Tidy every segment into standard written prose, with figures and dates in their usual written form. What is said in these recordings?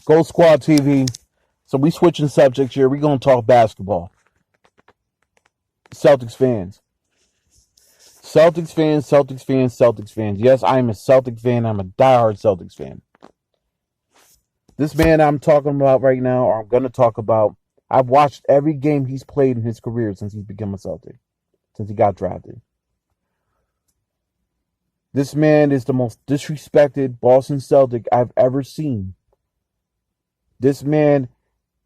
Go Squad TV. So we switching subjects here. We're going to talk basketball. Celtics fans. Celtics fans, Celtics fans, Celtics fans. Yes, I am a Celtic fan. I'm a diehard Celtics fan. This man I'm talking about right now, or I'm going to talk about, I've watched every game he's played in his career since he's become a Celtic, since he got drafted. This man is the most disrespected Boston Celtic I've ever seen. This man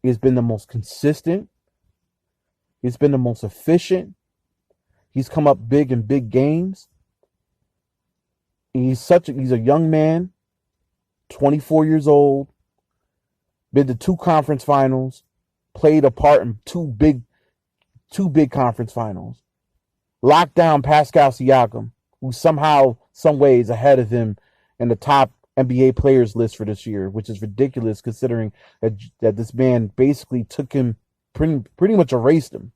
has been the most consistent. He's been the most efficient. He's come up big in big games. He's a young man, 24 years old, been to 2 conference finals, played a part in two big conference finals. Locked down Pascal Siakam, who somehow, some way is ahead of him in the top NBA players list for this year, which is ridiculous considering that this man basically took him, pretty much erased him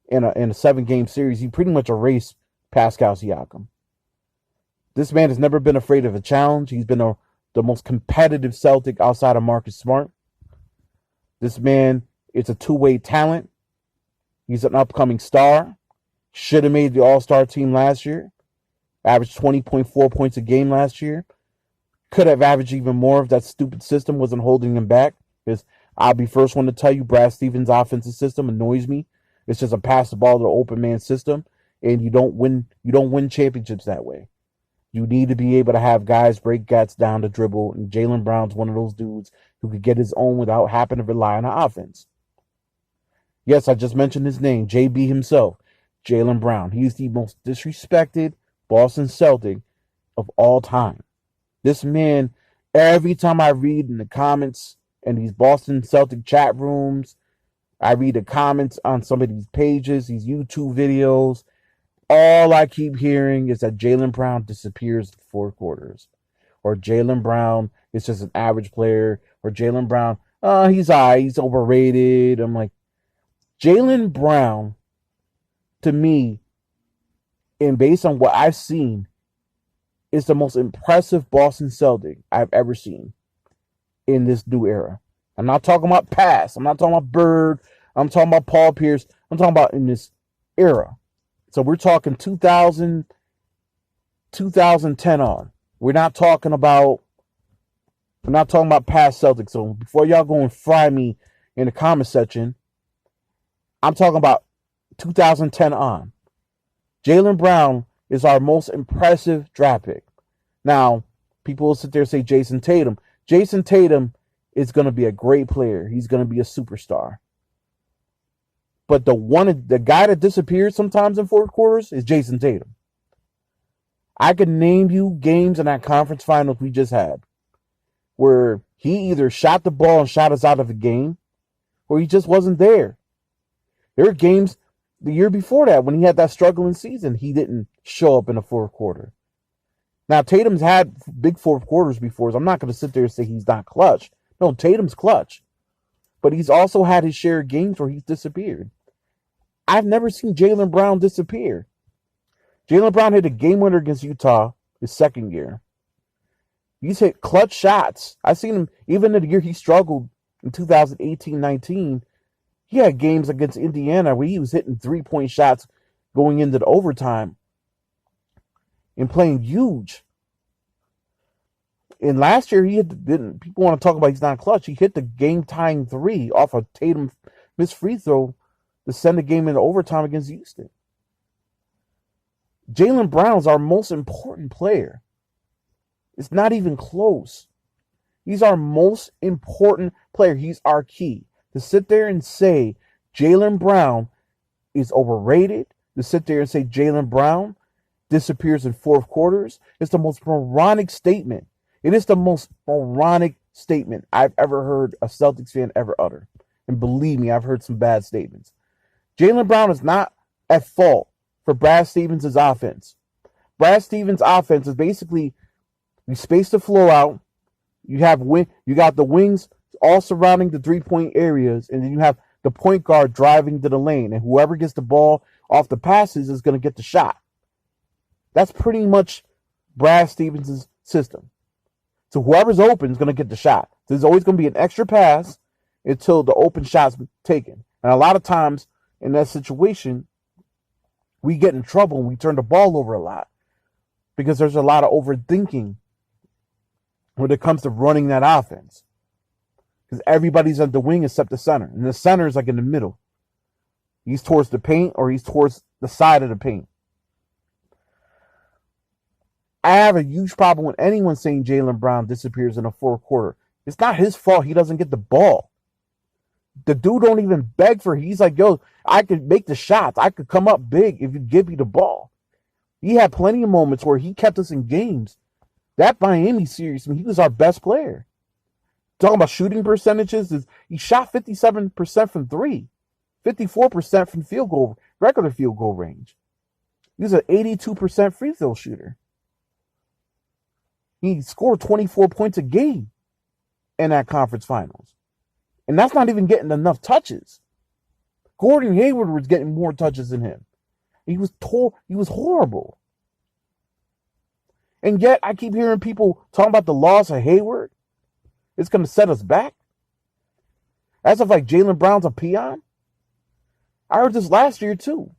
in a 7-game series. He pretty much erased Pascal Siakam. This man has never been afraid of a challenge. He's been the most competitive Celtic outside of Marcus Smart. This man is a two-way talent. He's an upcoming star. Should have made the All-Star team last year. Averaged 20.4 points a game last year. Could have averaged even more if that stupid system wasn't holding him back. Because I'll be first one to tell you, Brad Stevens' offensive system annoys me. It's just a pass the ball to the open man system, and you don't win championships that way. You need to be able to have guys break guts down to dribble, and Jaylen Brown's one of those dudes who could get his own without having to rely on the offense. Yes, I just mentioned his name, JB himself, Jaylen Brown. He's the most disrespected Boston Celtic of all time. This man, every time I read in the comments in these Boston Celtic chat rooms, I read the comments on some of these pages, these YouTube videos, all I keep hearing is that Jaylen Brown disappears in 4 quarters. Or Jaylen Brown is just an average player. Or Jaylen Brown, he's overrated. I'm like, Jaylen Brown, to me, and based on what I've seen, is the most impressive Boston Celtic I've ever seen in this new era. I'm not talking about past. I'm not talking about Bird. I'm talking about Paul Pierce. I'm talking about in this era. So we're talking 2010 on. We're not talking about past Celtics. So before y'all go and fry me in the comment section, I'm talking about 2010 on. Jaylen Brown is our most impressive draft pick. Now, people will sit there and say Jason Tatum. Jason Tatum is going to be a great player. He's going to be a superstar. But the guy that disappears sometimes in 4 quarters is Jason Tatum. I could name you games in that conference finals we just had where he either shot the ball and shot us out of the game, or he just wasn't there. There were games the year before that when he had that struggling season, he didn't show up in the 4th quarter. Now, Tatum's had big 4th quarters before, so I'm not going to sit there and say he's not clutch. No, Tatum's clutch. But he's also had his share of games where he's disappeared. I've never seen Jaylen Brown disappear. Jaylen Brown hit a game winner against Utah his 2nd year. He's hit clutch shots. I've seen him, even in the year he struggled in 2018-19, he had games against Indiana where he was hitting 3-point shots going into the overtime and playing huge. And last year, people want to talk about he's not clutch. He hit the game-tying 3 off a Tatum missed free throw to send the game into overtime against Houston. Jaylen Brown is our most important player. It's not even close. He's our most important player. He's our key. To sit there and say Jaylen Brown is overrated, to sit there and say Jaylen Brown disappears in 4th quarters, it's the most moronic statement. It is the most moronic statement I've ever heard a Celtics fan ever utter. And believe me, I've heard some bad statements. Jaylen Brown is not at fault for Brad Stevens' offense. Brad Stevens' offense is basically, you space the floor out, you got the wings all surrounding the 3-point areas, and then you have the point guard driving to the lane, and whoever gets the ball off the passes is going to get the shot. That's pretty much Brad Stevens' system. So whoever's open is going to get the shot. There's always going to be an extra pass until the open shot's taken. And a lot of times in that situation, we get in trouble and we turn the ball over a lot because there's a lot of overthinking when it comes to running that offense. Because everybody's on the wing except the center. And the center is like in the middle. He's towards the paint or he's towards the side of the paint. I have a huge problem with anyone saying Jaylen Brown disappears in the fourth quarter. It's not his fault he doesn't get the ball. The dude don't even beg for it. He's like, yo, I could make the shots. I could come up big if you give me the ball. He had plenty of moments where he kept us in games. That Miami series, I mean, he was our best player. Talking about shooting percentages, he shot 57% from three, 54% from field goal, regular field goal range. He was an 82% free throw shooter. He scored 24 points a game in that conference finals. And that's not even getting enough touches. Gordon Hayward was getting more touches than him. He was horrible. And yet I keep hearing people talking about the loss of Hayward. It's going to set us back. As if like Jaylen Brown's a peon. I heard this last year too.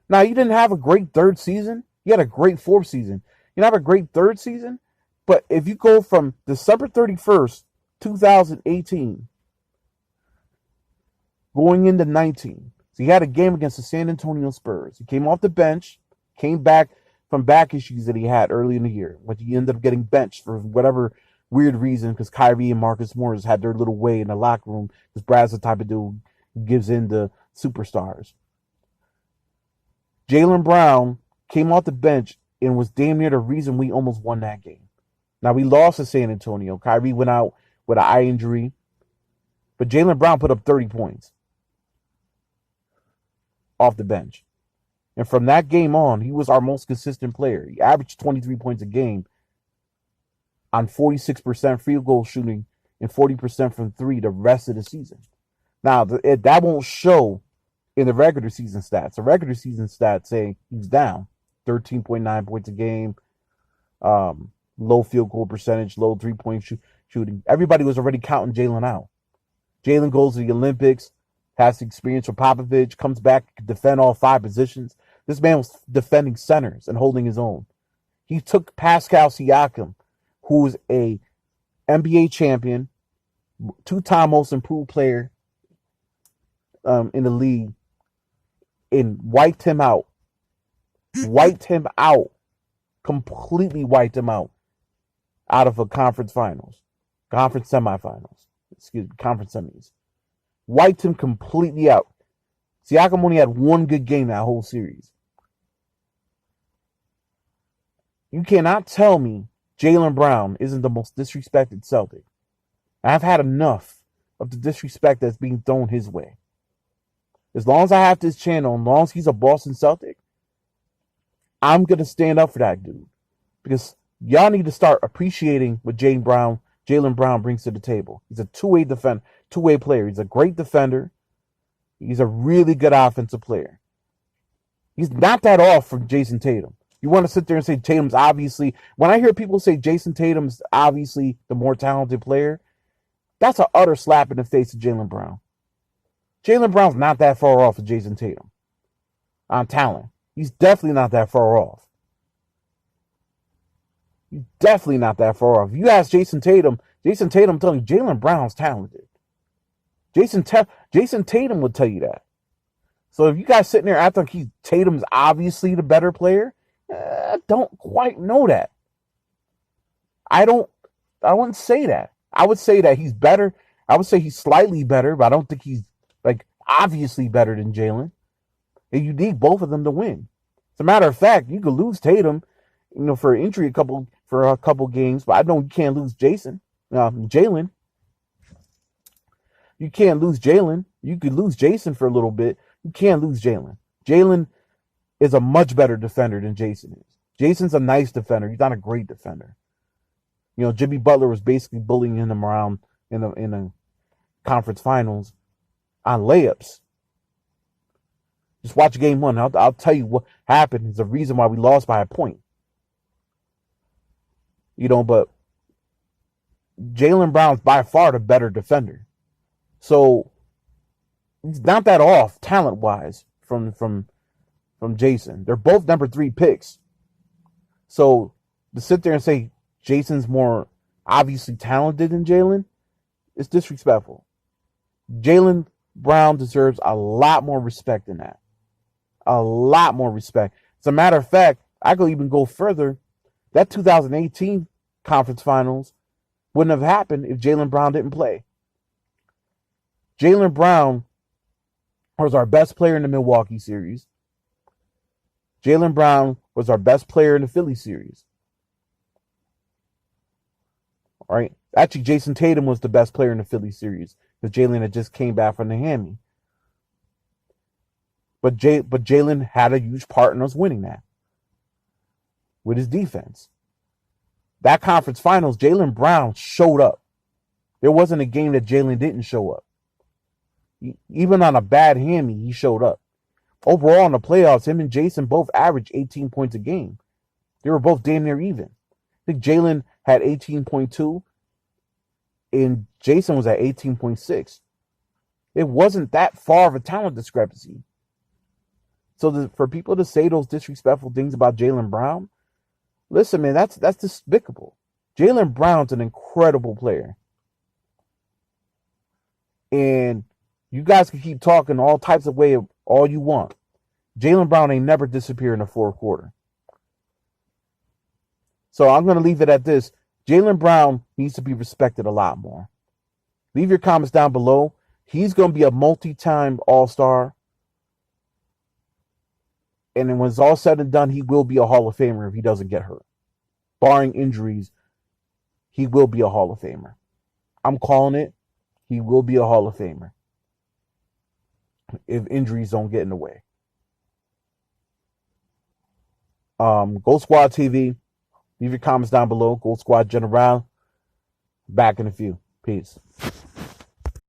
Now, you didn't have a great third season. You had a great fourth season. You didn't have a great third season. But if you go from December 31st, 2018, going into 19, so he had a game against the San Antonio Spurs. He came off the bench, came back from back issues that he had early in the year, but he ended up getting benched for whatever weird reason because Kyrie and Marcus Morris had their little way in the locker room because Brad's the type of dude who gives in to superstars. Jaylen Brown came off the bench and was damn near the reason we almost won that game. Now, we lost to San Antonio. Kyrie went out with an eye injury, but Jaylen Brown put up 30 points off the bench. And from that game on, he was our most consistent player. He averaged 23 points a game on 46% field goal shooting and 40% from three the rest of the season. Now, that won't show in the regular season stats. The regular season stats say he's down 13.9 points a game, low field goal percentage, low three-point shooting. Everybody was already counting Jaylen out. Jaylen goes to the Olympics, has the experience with Popovich, comes back, can defend all five positions. This man was defending centers and holding his own. He took Pascal Siakam, who is a NBA champion, two-time most improved player in the league, and wiped him out. Completely wiped him out of a conference semifinals. Conference semis. Wiped him completely out. Siakam only had one good game that whole series. You cannot tell me Jaylen Brown isn't the most disrespected Celtic. I've had enough of the disrespect that's being thrown his way. As long as I have this channel, as long as he's a Boston Celtic, I'm going to stand up for that dude. Because y'all need to start appreciating what Jaylen Brown brings to the table. He's a two-way player. He's a great defender. He's a really good offensive player. He's not that off from Jason Tatum. You want to sit there and say Tatum's obviously... When I hear people say Jason Tatum's obviously the more talented player, that's an utter slap in the face of Jaylen Brown. Jaylen Brown's not that far off of Jason Tatum on talent. He's definitely not that far off. He's definitely not that far off. If you ask Jason Tatum telling you Jaylen Brown's talented. Jason Tatum would tell you that. So if you guys sitting there acting like Tatum's obviously the better player, I don't quite know that. I wouldn't say that. I would say that he's better. I would say he's slightly better, but I don't think he's like obviously better than Jaylen. And you need both of them to win. As a matter of fact, you could lose Tatum, for injury for a couple games, but I know you can't lose Jaylen. You can't lose Jaylen. You could lose Jason for a little bit. You can't lose Jaylen. Jaylen is a much better defender than Jason is. Jason's a nice defender. He's not a great defender. Jimmy Butler was basically bullying him around in the conference finals on layups. Just watch game one. I'll tell you what happened. It's the reason why we lost by a point. But Jaylen Brown's by far the better defender. So he's not that off talent-wise from Jason. They're both number 3 picks. So to sit there and say Jason's more obviously talented than Jaylen is disrespectful. Jaylen Brown deserves a lot more respect than that. A lot more respect. As a matter of fact, I could even go further. That 2018 conference finals wouldn't have happened if Jaylen Brown didn't play. Jaylen Brown was our best player in the Milwaukee series. Jaylen Brown was our best player in the Philly series. All right. Actually, Jason Tatum was the best player in the Philly series because Jaylen had just came back from the hammy. But Jaylen had a huge part in us winning that with his defense. That conference finals, Jaylen Brown showed up. There wasn't a game that Jaylen didn't show up. Even on a bad hammy, he showed up. Overall, in the playoffs, him and Jason both averaged 18 points a game. They were both damn near even. I think Jaylen had 18.2 and Jason was at 18.6. It wasn't that far of a talent discrepancy. So for people to say those disrespectful things about Jaylen Brown, listen, man, that's despicable. Jaylen Brown's an incredible player. And you guys can keep talking all types of way all you want. Jaylen Brown ain't never disappeared in the fourth quarter. So I'm going to leave it at this. Jaylen Brown needs to be respected a lot more. Leave your comments down below. He's going to be a multi-time All-Star. And then when it's all said and done, he will be a Hall of Famer if he doesn't get hurt. Barring injuries, he will be a Hall of Famer. I'm calling it. He will be a Hall of Famer if injuries don't get in the way. Gold Squad TV. Leave your comments down below. Gold Squad General. Back in a few. Peace.